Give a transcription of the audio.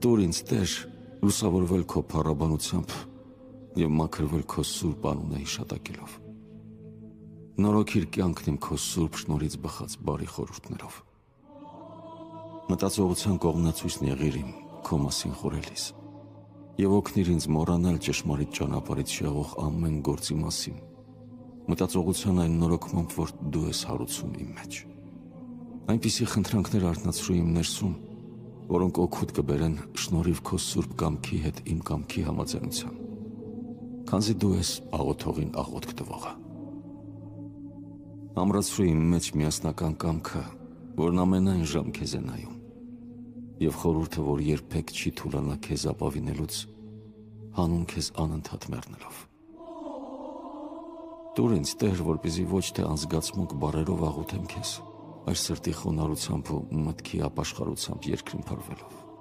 Տուր ինձ Տեր, լուսավորվել քո փառաբանությամբ և մաքրվել քո սուրբ անունը հիշատակելով։ Նորոգիր կյանքն իմ քո սուրբ շնորհից բխած բարի խորհուրդներով։ Մտածողության կողմնացույցն եղիր իմ քո մասին խորելիս և օգնիր ինձ մոռանալ ճշմարիտ ճանապարհից շեղող ամեն գործի մասին, մտածողության այն նորոգմամբ, որ դու ես հարուցում իմ մեջ։ Այնպիսի խնդրանքներ արթնացրու իմ ներսում, որոնք օգուտ կբերեն շնորհիվ քո սուրբ կամքի հետ իմ կամքի համաձայնության, քանզի դու ես աղոթողին աղոթք տվողը։ Ամրացրու իմ մեջ միասնական կամքը, որն ամենայն ժամ քեզ է նայում, և խորհուրդը, որ երբեք չի թուլանա քեզ ապավինելուց, հանուն քեզ անընդհատ մեռնելով։ Տուր ինձ Տեր, որպեսզի ոչ թե անզգացմունք բառերով աղոթեմ քեզ, այլ սրտի խոնարհությամբ ու մտքի ապաշխարությամբ երկրին փրվելով։